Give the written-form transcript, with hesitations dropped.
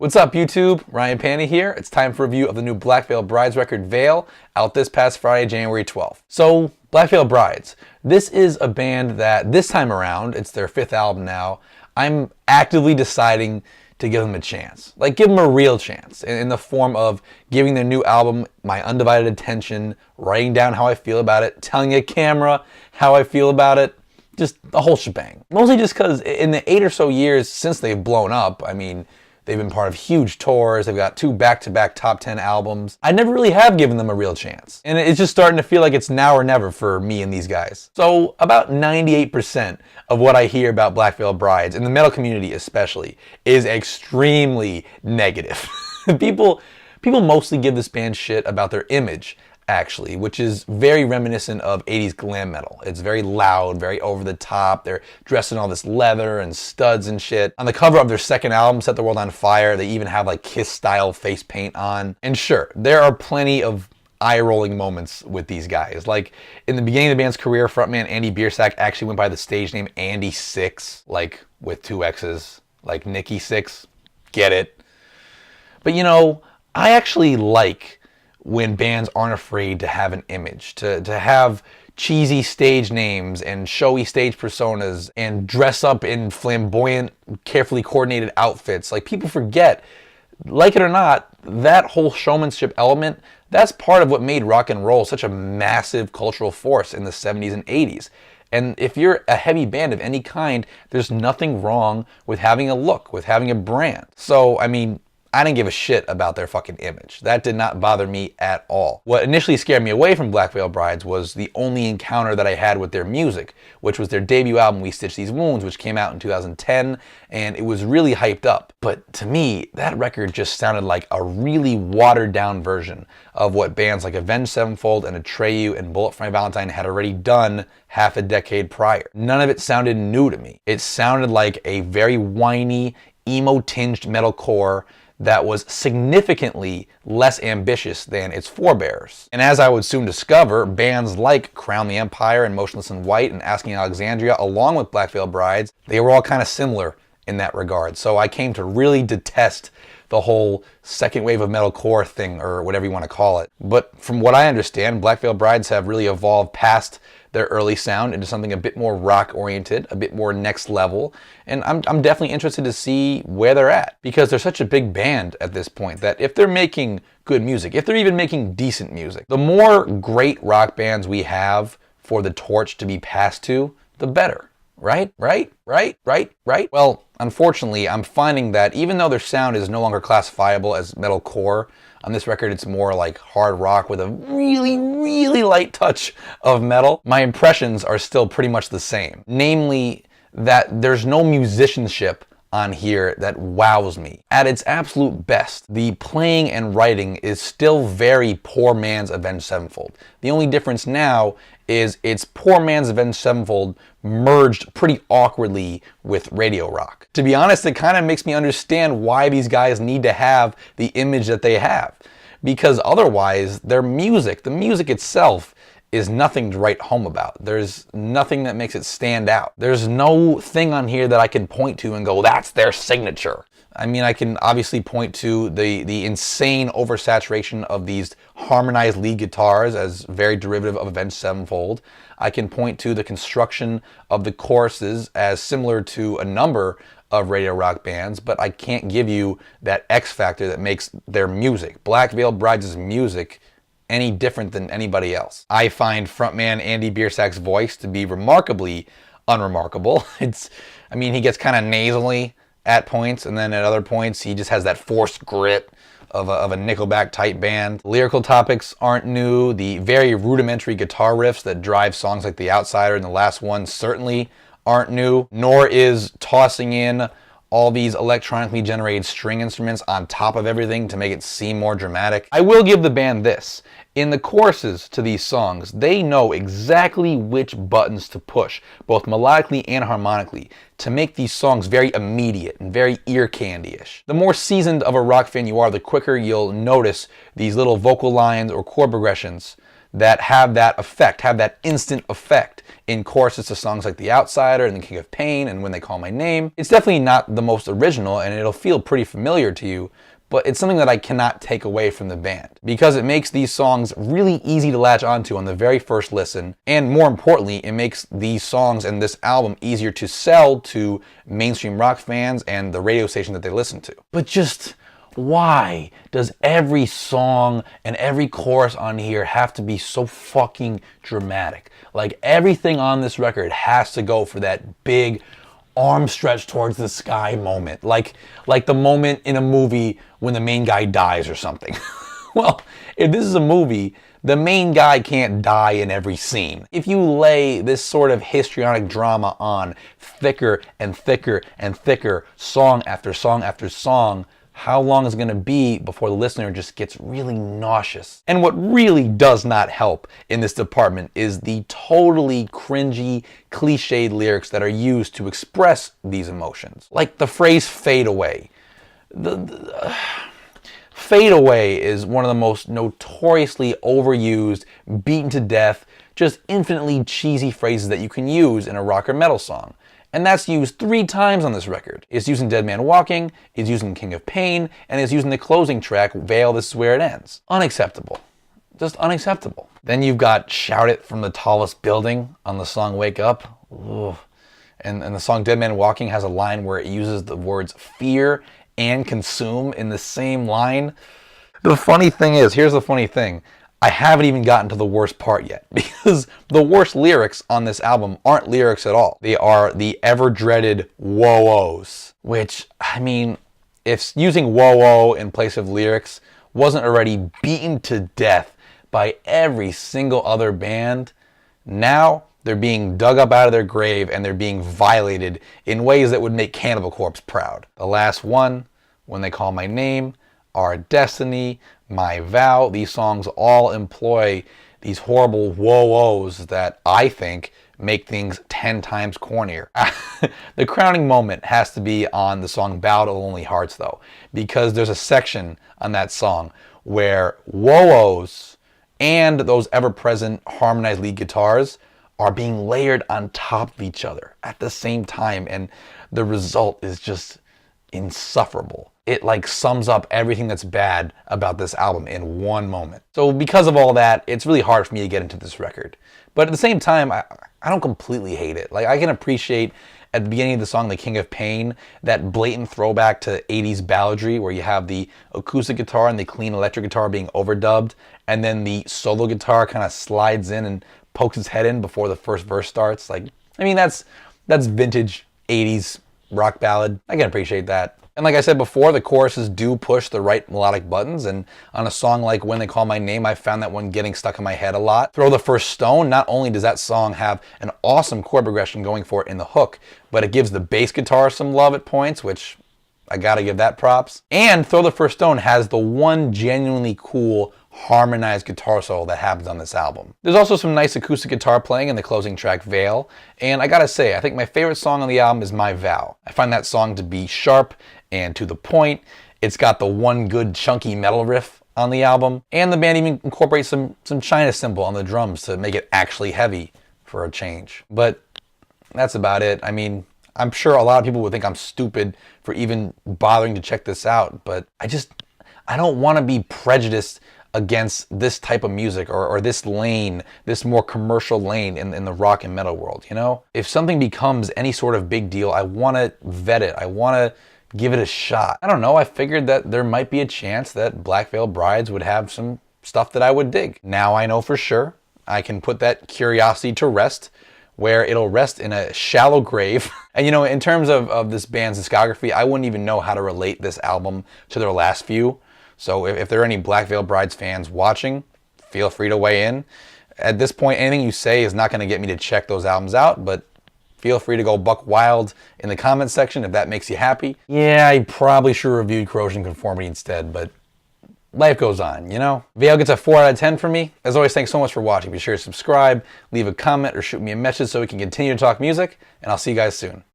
What's up, YouTube? Ryan Panny here. It's time for a review of the new Black Veil Brides record, Vale, out this past Friday, January 12th. So, Black Veil Brides. This is a band that this time around, it's their 5th album now, I'm actively deciding to give them a chance. Like, give them a real chance in the form of giving their new album my undivided attention, writing down how I feel about it, telling a camera how I feel about it, just the whole shebang. Mostly just because in the 8 or so years since they've blown up, I mean, they've been part of huge tours. They've got 2 back-to-back top 10 albums. I never really have given them a real chance. And it's just starting to feel like it's now or never for me and these guys. So about 98% of what I hear about Black Veil Brides, in the metal community especially, is extremely negative. People mostly give this band shit about their image, actually, which is very reminiscent of 80s glam metal. It's very loud, very over the top. They're dressed in all this leather and studs and shit. On the cover of their second album, Set the World on Fire, they even have like Kiss-style face paint on. And sure, there are plenty of eye-rolling moments with these guys. Like, in the beginning of the band's career, frontman Andy Biersack actually went by the stage name Andy Six, like with 2 X's, like Nikki Six. Get it? But you know, I actually like when bands aren't afraid to have an image, to have cheesy stage names and showy stage personas and dress up in flamboyant, carefully coordinated outfits. Like, people forget, like it or not, that whole showmanship element, that's part of what made rock and roll such a massive cultural force in the 70s and 80s. And if you're a heavy band of any kind, there's nothing wrong with having a look, with having a brand. So, I mean, I didn't give a shit about their fucking image. That did not bother me at all. What initially scared me away from Black Veil Brides was the only encounter that I had with their music, which was their debut album, We Stitch These Wounds, which came out in 2010, and it was really hyped up. But to me, that record just sounded like a really watered down version of what bands like Avenged Sevenfold and Atreyu and Bullet for My Valentine had already done half a decade prior. None of it sounded new to me. It sounded like a very whiny, emo-tinged metalcore that was significantly less ambitious than its forebears. And as I would soon discover, bands like Crown the Empire and Motionless in White and Asking Alexandria, along with Black Veil Brides, they were all kind of similar in that regard. So I came to really detest the whole second wave of metalcore thing, or whatever you want to call it. But from what I understand, Black Veil Brides have really evolved past their early sound into something a bit more rock-oriented, a bit more next level, and I'm definitely interested to see where they're at, because they're such a big band at this point that if they're making good music, if they're even making decent music, the more great rock bands we have for the torch to be passed to, the better. Right? Well, unfortunately, I'm finding that even though their sound is no longer classifiable as metalcore, on this record it's more like hard rock with a really, really light touch of metal, my impressions are still pretty much the same. Namely, that there's no musicianship on here that wows me. At its absolute best, the playing and writing is still very poor man's Avenged Sevenfold. The only difference now is it's poor man's Avenged Sevenfold merged pretty awkwardly with radio rock. To be honest, it kind of makes me understand why these guys need to have the image that they have. Because otherwise, their music, the music itself, is nothing to write home about. There's nothing that makes it stand out. There's no thing on here that I can point to and go, that's their signature. I mean, I can obviously point to the insane oversaturation of these harmonized lead guitars as very derivative of Avenged Sevenfold. I can point to the construction of the choruses as similar to a number of radio rock bands, but I can't give you that X factor that makes their music, Black Veil Brides' music, any different than anybody else. I find frontman Andy Biersack's voice to be remarkably unremarkable. I mean, he gets kind of nasally at points, and then at other points he just has that forced grit of a Nickelback type band. Lyrical topics aren't new. The very rudimentary guitar riffs that drive songs like The Outsider and the last one certainly aren't new, nor is tossing in all these electronically generated string instruments on top of everything to make it seem more dramatic. I will give the band this. In the choruses to these songs, they know exactly which buttons to push, both melodically and harmonically, to make these songs very immediate and very ear candy-ish. The more seasoned of a rock fan you are, the quicker you'll notice these little vocal lines or chord progressions that have that effect, have that instant effect. in choruses to songs like The Outsider and The King of Pain and When They Call My Name. It's definitely not the most original, and it'll feel pretty familiar to you, but it's something that I cannot take away from the band because it makes these songs really easy to latch onto on the very first listen, and more importantly, it makes these songs and this album easier to sell to mainstream rock fans and the radio station that they listen to. But just why does every song and every chorus on here have to be so fucking dramatic? Like, everything on this record has to go for that big arm stretch towards the sky moment, like the moment in a movie when the main guy dies or something. Well, if this is a movie, the main guy can't die in every scene. If you lay this sort of histrionic drama on thicker and thicker and thicker, song after song after song, how long is it going to be before the listener just gets really nauseous? And what really does not help in this department is the totally cringy, cliched lyrics that are used to express these emotions. Like the phrase fade away. Fade away is one of the most notoriously overused, beaten to death, just infinitely cheesy phrases that you can use in a rock or metal song. And that's used 3 times on this record. It's used in Dead Man Walking, it's used in King of Pain, and it's used in the closing track, Vale, This Is Where It Ends. Unacceptable. Just unacceptable. Then you've got Shout It From the Tallest Building on the song Wake Up. Ugh. And the song Dead Man Walking has a line where it uses the words fear and consume in the same line. The funny thing is, here's the funny thing. I haven't even gotten to the worst part yet, because the worst lyrics on this album aren't lyrics at all. They are the ever-dreaded whoa-ohs, which, I mean, if using whoa-oh in place of lyrics wasn't already beaten to death by every single other band, now they're being dug up out of their grave and they're being violated in ways that would make Cannibal Corpse proud. The last one, When They Call My Name, Our Destiny, My Vow, these songs all employ these horrible whoa-ohs that I think make things 10 times cornier. The crowning moment has to be on the song Ballad of Lonely Hearts, though, because there's a section on that song where whoa-ohs and those ever-present harmonized lead guitars are being layered on top of each other at the same time, and the result is just insufferable. It like sums up everything that's bad about this album in one moment. So because of all that, it's really hard for me to get into this record. But at the same time, I don't completely hate it. Like, I can appreciate at the beginning of the song, The King of Pain, that blatant throwback to 80s balladry where you have the acoustic guitar and the clean electric guitar being overdubbed, and then the solo guitar kind of slides in and pokes its head in before the first verse starts. Like, I mean, that's vintage 80s rock ballad. I can appreciate that. And like I said before, the choruses do push the right melodic buttons, and on a song like When They Call My Name, I found that one getting stuck in my head a lot. Throw the First Stone, not only does that song have an awesome chord progression going for it in the hook, but it gives the bass guitar some love at points, which I gotta give that props. And Throw the First Stone has the one genuinely cool harmonized guitar solo that happens on this album. There's also some nice acoustic guitar playing in the closing track Vale, and I gotta say, I think my favorite song on the album is My Vow. I find that song to be sharp and to the point. It's got the one good chunky metal riff on the album, and the band even incorporates some China cymbal on the drums to make it actually heavy for a change. But that's about it. I mean, I'm sure a lot of people would think I'm stupid for even bothering to check this out, but I don't want to be prejudiced against this type of music or this lane, this more commercial lane in the rock and metal world, you know? If something becomes any sort of big deal, I want to vet it. I want to give it a shot. I don't know, I figured that there might be a chance that Black Veil Brides would have some stuff that I would dig. Now I know for sure. I can put that curiosity to rest, where it'll rest in a shallow grave. And you know, in terms of this band's discography, I wouldn't even know how to relate this album to their last few. So if there are any Black Veil Brides fans watching, feel free to weigh in. At this point, anything you say is not going to get me to check those albums out, but feel free to go buck wild in the comments section if that makes you happy. Yeah, I probably should have reviewed Corrosion Conformity instead, but life goes on, you know? Vale gets a 4 out of 10 from me. As always, thanks so much for watching. Be sure to subscribe, leave a comment, or shoot me a message so we can continue to talk music, and I'll see you guys soon.